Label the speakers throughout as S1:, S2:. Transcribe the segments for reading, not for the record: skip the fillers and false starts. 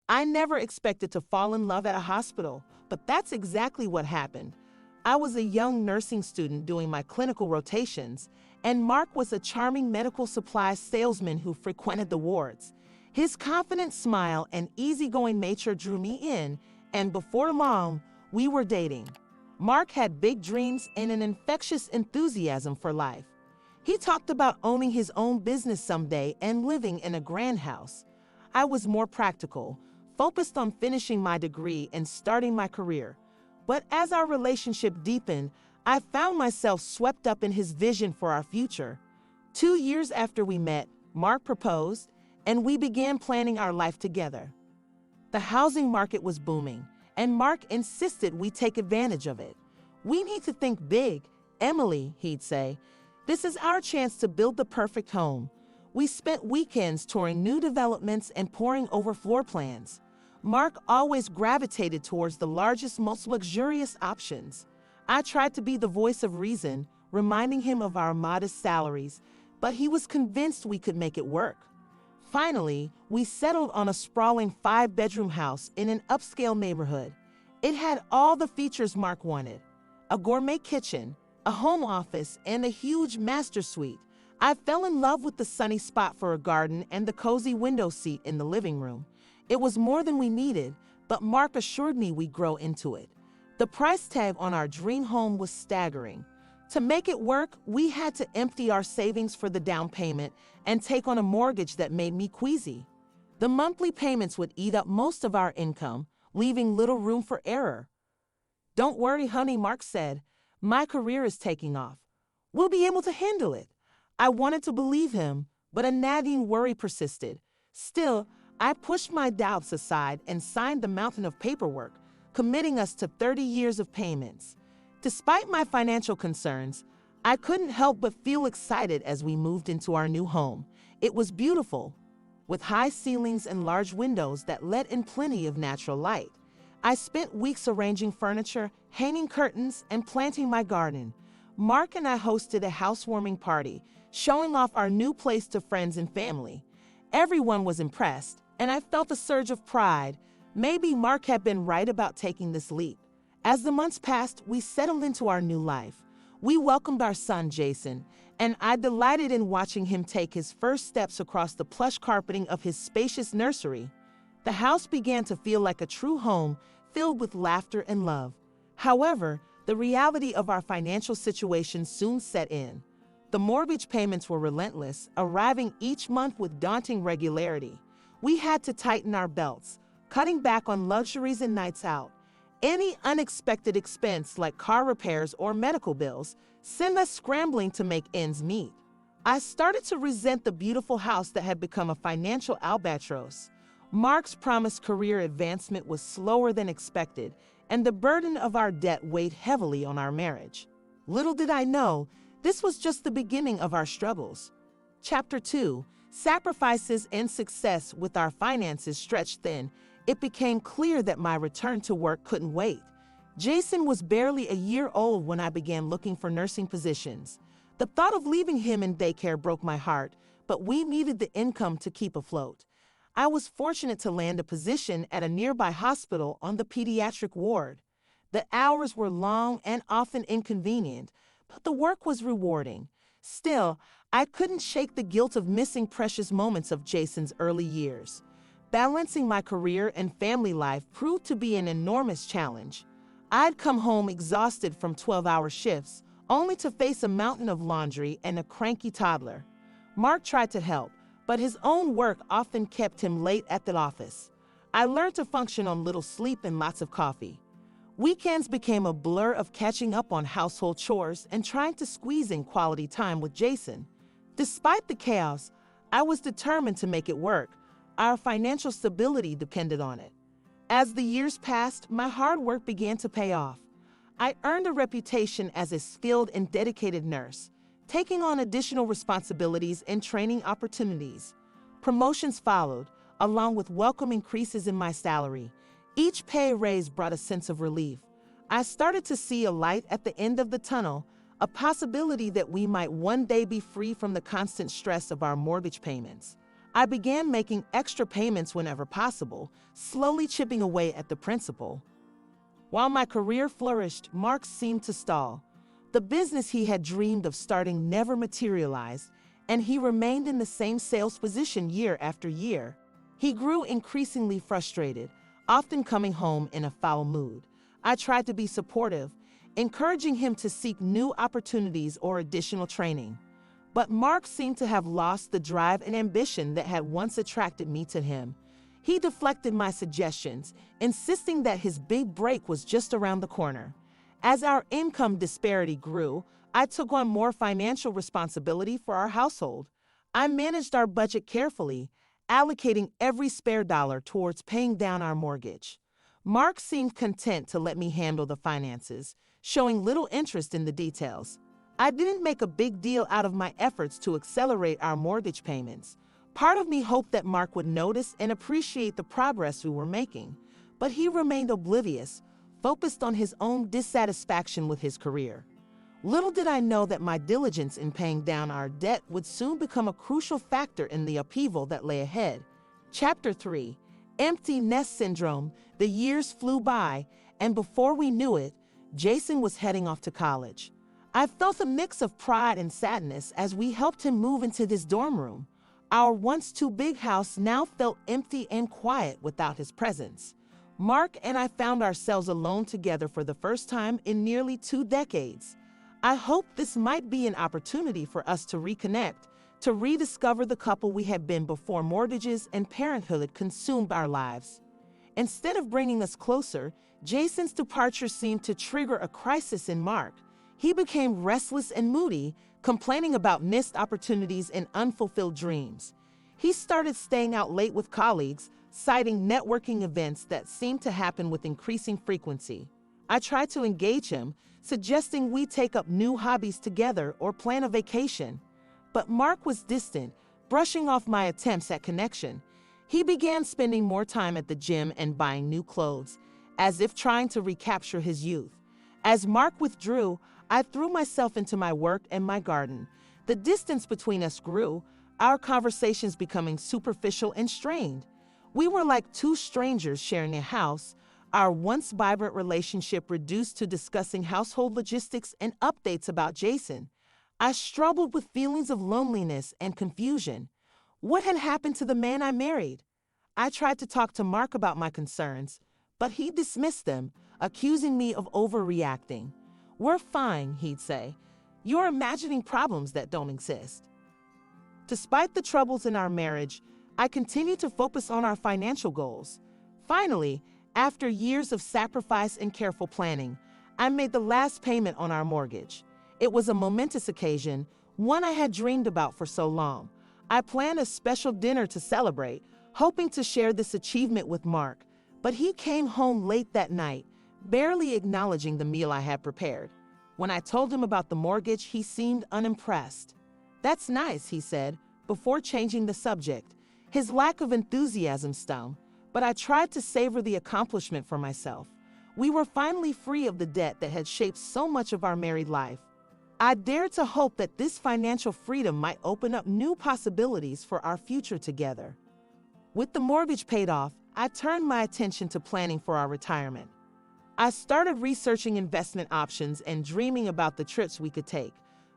S1: I never expected to fall in love at a hospital, but that's exactly what happened. I was a young nursing student doing my clinical rotations, and Mark was a charming medical supplies salesman who frequented the wards. His confident smile and easygoing nature drew me in, and before long, we were dating. Mark had big dreams and an infectious enthusiasm for life. He talked about owning his own business someday and living in a grand house. I was more practical, focused on finishing my degree and starting my career. But as our relationship deepened, I found myself swept up in his vision for our future. 2 years after we met, Mark proposed, and we began planning our life together. The housing market was booming, and Mark insisted we take advantage of it. "We need to think big, Emily," he'd say. "This is our chance to build the perfect home." We spent weekends touring new developments and poring over floor plans. Mark always gravitated towards the largest, most luxurious options. I tried to be the voice of reason, reminding him of our modest salaries, but he was convinced we could make it work. Finally, we settled on a sprawling 5-bedroom house in an upscale neighborhood. It had all the features Mark wanted: a gourmet kitchen, a home office, and a huge master suite. I fell in love with the sunny spot for a garden and the cozy window seat in the living room. It was more than we needed, but Mark assured me we'd grow into it. The price tag on our dream home was staggering. To make it work, we had to empty our savings for the down payment and take on a mortgage that made me queasy. The monthly payments would eat up most of our income, leaving little room for error. "Don't worry, honey," Mark said. "My career is taking off. We'll be able to handle it." I wanted to believe him, but a nagging worry persisted. Still, I pushed my doubts aside and signed the mountain of paperwork, committing us to 30 years of payments. Despite my financial concerns, I couldn't help but feel excited as we moved into our new home. It was beautiful, with high ceilings and large windows that let in plenty of natural light. I spent weeks arranging furniture, hanging curtains, and planting my garden. Mark and I hosted a housewarming party, showing off our new place to friends and family. Everyone was impressed, and I felt a surge of pride. Maybe Mark had been right about taking this leap. As the months passed, we settled into our new life. We welcomed our son, Jason, and I delighted in watching him take his first steps across the plush carpeting of his spacious nursery. The house began to feel like a true home, filled with laughter and love. However, the reality of our financial situation soon set in. The mortgage payments were relentless, arriving each month with daunting regularity. We had to tighten our belts, cutting back on luxuries and nights out. Any unexpected expense like car repairs or medical bills sent us scrambling to make ends meet. I started to resent the beautiful house that had become a financial albatross. Mark's promised career advancement was slower than expected, and the burden of our debt weighed heavily on our marriage. Little did I know, this was just the beginning of our struggles. Chapter 2: Sacrifices and Success. With our finances stretched thin, it became clear that my return to work couldn't wait. Jason was barely a year old when I began looking for nursing positions. The thought of leaving him in daycare broke my heart, but we needed the income to keep afloat. I was fortunate to land a position at a nearby hospital on the pediatric ward. The hours were long and often inconvenient, but the work was rewarding. Still, I couldn't shake the guilt of missing precious moments of Jason's early years. Balancing my career and family life proved to be an enormous challenge. I'd come home exhausted from 12-hour shifts, only to face a mountain of laundry and a cranky toddler. Mark tried to help, but his own work often kept him late at the office. I learned to function on little sleep and lots of coffee. Weekends became a blur of catching up on household chores and trying to squeeze in quality time with Jason. Despite the chaos, I was determined to make it work. Our financial stability depended on it. As the years passed, my hard work began to pay off. I earned a reputation as a skilled and dedicated nurse, taking on additional responsibilities and training opportunities. Promotions followed, along with welcome increases in my salary. Each pay raise brought a sense of relief. I started to see a light at the end of the tunnel, a possibility that we might one day be free from the constant stress of our mortgage payments. I began making extra payments whenever possible, slowly chipping away at the principal. While my career flourished, Mark seemed to stall. The business he had dreamed of starting never materialized, and he remained in the same sales position year after year. He grew increasingly frustrated, often coming home in a foul mood. I tried to be supportive, encouraging him to seek new opportunities or additional training. But Mark seemed to have lost the drive and ambition that had once attracted me to him. He deflected my suggestions, insisting that his big break was just around the corner. As our income disparity grew, I took on more financial responsibility for our household. I managed our budget carefully, allocating every spare dollar towards paying down our mortgage. Mark seemed content to let me handle the finances, showing little interest in the details. I didn't make a big deal out of my efforts to accelerate our mortgage payments. Part of me hoped that Mark would notice and appreciate the progress we were making, but he remained oblivious, focused on his own dissatisfaction with his career. Little did I know that my diligence in paying down our debt would soon become a crucial factor in the upheaval that lay ahead. Chapter 3: Empty Nest Syndrome. The years flew by, and before we knew it, Jason was heading off to college. I felt a mix of pride and sadness as we helped him move into this dorm room. Our once too big house now felt empty and quiet without his presence. Mark and I found ourselves alone together for the first time in nearly 2 decades. I hoped this might be an opportunity for us to reconnect, to rediscover the couple we had been before mortgages and parenthood consumed our lives. Instead of bringing us closer, Jason's departure seemed to trigger a crisis in Mark. He became restless and moody, complaining about missed opportunities and unfulfilled dreams. He started staying out late with colleagues, citing networking events that seemed to happen with increasing frequency. I tried to engage him, suggesting we take up new hobbies together or plan a vacation. But Mark was distant, brushing off my attempts at connection. He began spending more time at the gym and buying new clothes, as if trying to recapture his youth. As Mark withdrew, I threw myself into my work and my garden. The distance between us grew, our conversations becoming superficial and strained. We were like two strangers sharing a house, our once vibrant relationship reduced to discussing household logistics and updates about Jason. I struggled with feelings of loneliness and confusion. What had happened to the man I married? I tried to talk to Mark about my concerns, but he dismissed them, accusing me of overreacting. "We're fine," he'd say. "You're imagining problems that don't exist." Despite the troubles in our marriage, I continued to focus on our financial goals. Finally, after years of sacrifice and careful planning, I made the last payment on our mortgage. It was a momentous occasion, one I had dreamed about for so long. I planned a special dinner to celebrate, hoping to share this achievement with Mark, but he came home late that night, barely acknowledging the meal I had prepared. When I told him about the mortgage, he seemed unimpressed. "That's nice," he said, before changing the subject. His lack of enthusiasm stung, but I tried to savor the accomplishment for myself. We were finally free of the debt that had shaped so much of our married life. I dared to hope that this financial freedom might open up new possibilities for our future together. With the mortgage paid off, I turned my attention to planning for our retirement. I started researching investment options and dreaming about the trips we could take.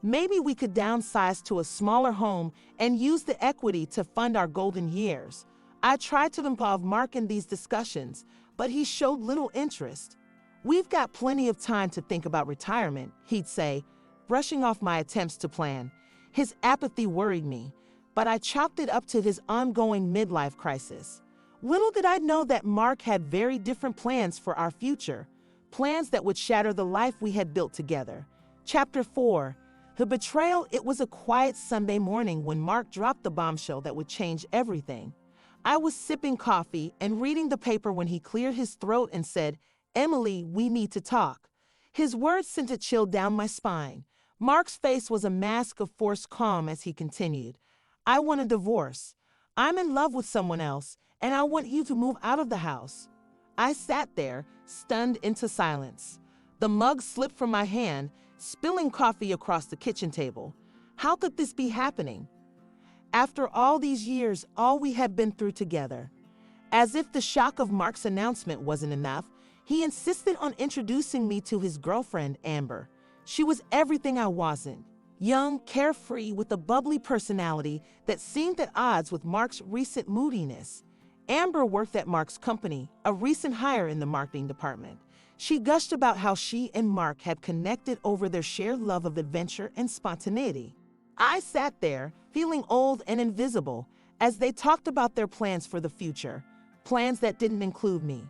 S1: Maybe we could downsize to a smaller home and use the equity to fund our golden years. I tried to involve Mark in these discussions, but he showed little interest. "We've got plenty of time to think about retirement," he'd say, brushing off my attempts to plan. His apathy worried me, but I chalked it up to his ongoing midlife crisis. Little did I know that Mark had very different plans for our future, plans that would shatter the life we had built together. Chapter 4: The Betrayal. It was a quiet Sunday morning when Mark dropped the bombshell that would change everything. I was sipping coffee and reading the paper when he cleared his throat and said, "Emily, we need to talk." His words sent a chill down my spine. Mark's face was a mask of forced calm as he continued, "I want a divorce. I'm in love with someone else, and I want you to move out of the house." I sat there, stunned into silence. The mug slipped from my hand, spilling coffee across the kitchen table. How could this be happening? After all these years, all we had been through together. As if the shock of Mark's announcement wasn't enough, he insisted on introducing me to his girlfriend, Amber. She was everything I wasn't. Young, carefree, with a bubbly personality that seemed at odds with Mark's recent moodiness. Amber worked at Mark's company, a recent hire in the marketing department. She gushed about how she and Mark had connected over their shared love of adventure and spontaneity. I sat there, feeling old and invisible, as they talked about their plans for the future, plans that didn't include me.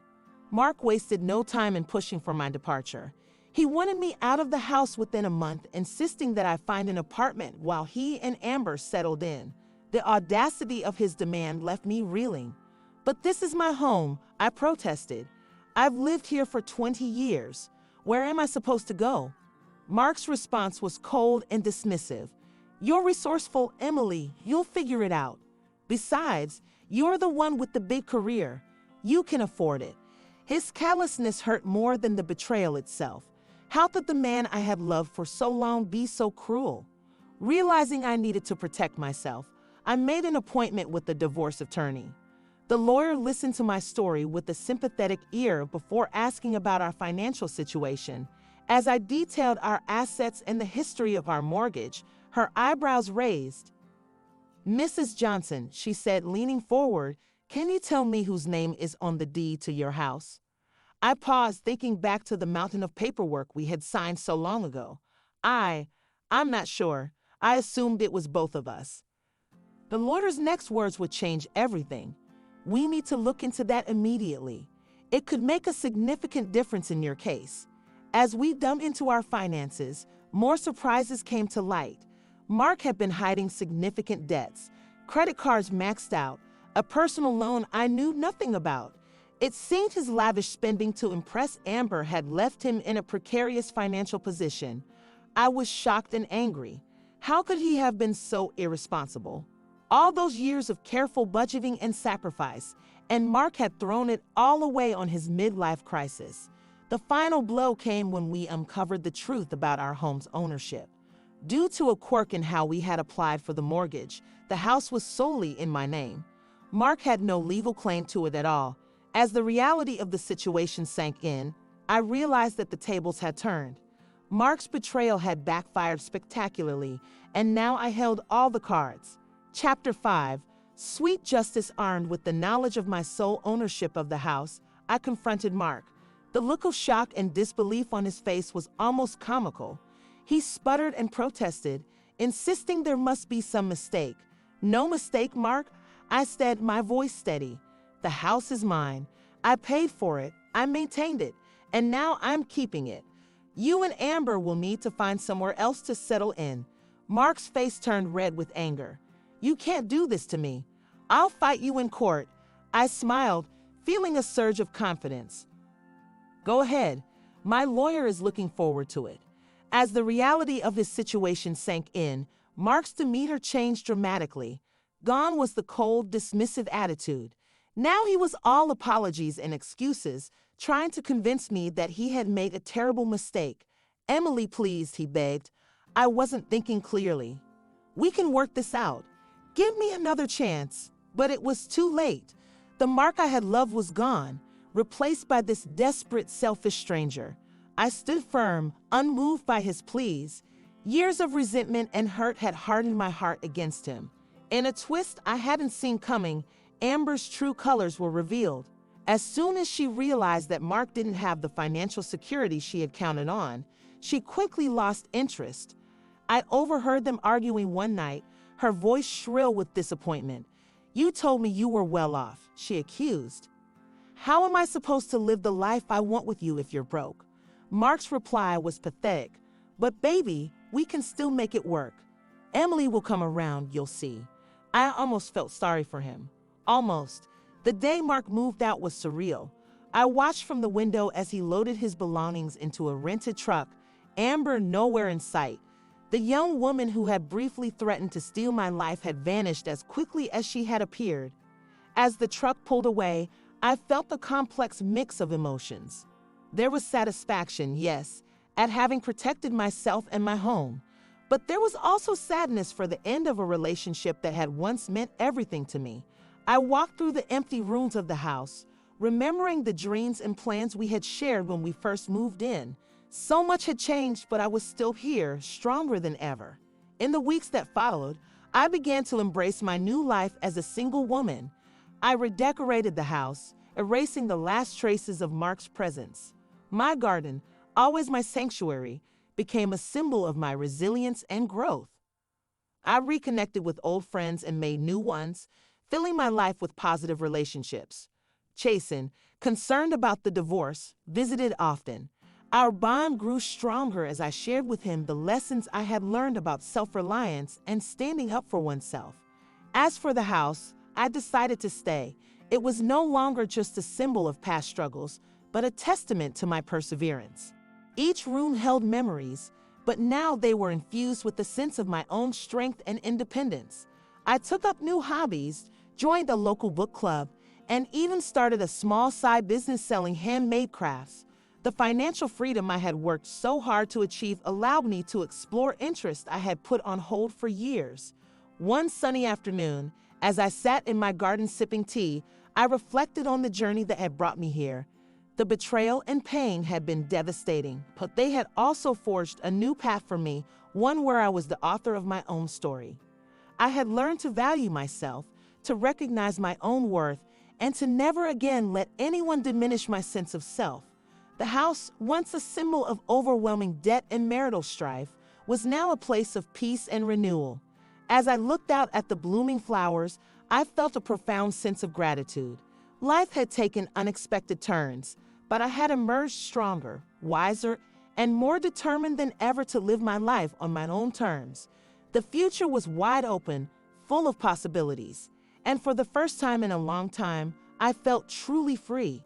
S1: Mark wasted no time in pushing for my departure. He wanted me out of the house within a month, insisting that I find an apartment while he and Amber settled in. The audacity of his demand left me reeling. "But this is my home," I protested. "I've lived here for 20 years. Where am I supposed to go?" Mark's response was cold and dismissive. "You're resourceful, Emily. You'll figure it out. Besides, you're the one with the big career. You can afford it." His callousness hurt more than the betrayal itself. How could the man I had loved for so long be so cruel? Realizing I needed to protect myself, I made an appointment with the divorce attorney. The lawyer listened to my story with a sympathetic ear before asking about our financial situation. As I detailed our assets and the history of our mortgage, her eyebrows raised. "Mrs. Johnson," she said, leaning forward, "can you tell me whose name is on the deed to your house?" I paused, thinking back to the mountain of paperwork we had signed so long ago. I'm not sure. I assumed it was both of us. The lawyer's next words would change everything. "We need to look into that immediately. It could make a significant difference in your case." As we dug into our finances, more surprises came to light. Mark had been hiding significant debts, credit cards maxed out, a personal loan I knew nothing about. It seemed his lavish spending to impress Amber had left him in a precarious financial position. I was shocked and angry. How could he have been so irresponsible? All those years of careful budgeting and sacrifice, and Mark had thrown it all away on his midlife crisis. The final blow came when we uncovered the truth about our home's ownership. Due to a quirk in how we had applied for the mortgage, the house was solely in my name. Mark had no legal claim to it at all. As the reality of the situation sank in, I realized that the tables had turned. Mark's betrayal had backfired spectacularly, and now I held all the cards. Chapter 5. Sweet justice. Armed with the knowledge of my sole ownership of the house, I confronted Mark. The look of shock and disbelief on his face was almost comical. He sputtered and protested, insisting there must be some mistake. "No mistake, Mark," I said, my voice steady. "The house is mine. I paid for it, I maintained it, and now I'm keeping it. You and Amber will need to find somewhere else to settle in." Mark's face turned red with anger. "You can't do this to me. I'll fight you in court." I smiled, feeling a surge of confidence. "Go ahead. My lawyer is looking forward to it." As the reality of his situation sank in, Mark's demeanor changed dramatically. Gone was the cold, dismissive attitude. Now he was all apologies and excuses, trying to convince me that he had made a terrible mistake. "Emily, please," he begged. I wasn't thinking clearly. "We can work this out. Give me another chance." But it was too late. The Mark I had loved was gone, replaced by this desperate, selfish stranger. I stood firm, unmoved by his pleas. Years of resentment and hurt had hardened my heart against him. In a twist I hadn't seen coming, Amber's true colors were revealed. As soon as she realized that Mark didn't have the financial security she had counted on, she quickly lost interest. I overheard them arguing one night, her voice shrill with disappointment. "You told me you were well off," she accused. "How am I supposed to live the life I want with you if you're broke?" Mark's reply was pathetic. "But baby, we can still make it work. Emily will come around, you'll see." I almost felt sorry for him. Almost. The day Mark moved out was surreal. I watched from the window as he loaded his belongings into a rented truck, Amber nowhere in sight. The young woman who had briefly threatened to steal my life had vanished as quickly as she had appeared. As the truck pulled away, I felt a complex mix of emotions. There was satisfaction, yes, at having protected myself and my home, But there was also sadness for the end of a relationship that had once meant everything to me. I walked through the empty rooms of the house, remembering the dreams and plans we had shared when we first moved in. So much had changed, but I was still here, stronger than ever. In the weeks that followed, I began to embrace my new life as a single woman. I redecorated the house, erasing the last traces of Mark's presence. My garden, always my sanctuary, became a symbol of my resilience and growth. I reconnected with old friends and made new ones, filling my life with positive relationships. Chasen, concerned about the divorce, visited often. Our bond grew stronger as I shared with him the lessons I had learned about self-reliance and standing up for oneself. As for the house, I decided to stay. It was no longer just a symbol of past struggles, but a testament to my perseverance. Each room held memories, but now they were infused with a sense of my own strength and independence. I took up new hobbies, joined a local book club, and even started a small side business selling handmade crafts. The financial freedom I had worked so hard to achieve allowed me to explore interests I had put on hold for years. One sunny afternoon, as I sat in my garden sipping tea, I reflected on the journey that had brought me here. The betrayal and pain had been devastating, but they had also forged a new path for me, one where I was the author of my own story. I had learned to value myself, to recognize my own worth, and to never again let anyone diminish my sense of self. The house, once a symbol of overwhelming debt and marital strife, was now a place of peace and renewal. As I looked out at the blooming flowers, I felt a profound sense of gratitude. Life had taken unexpected turns, but I had emerged stronger, wiser, and more determined than ever to live my life on my own terms. The future was wide open, full of possibilities, and for the first time in a long time, I felt truly free.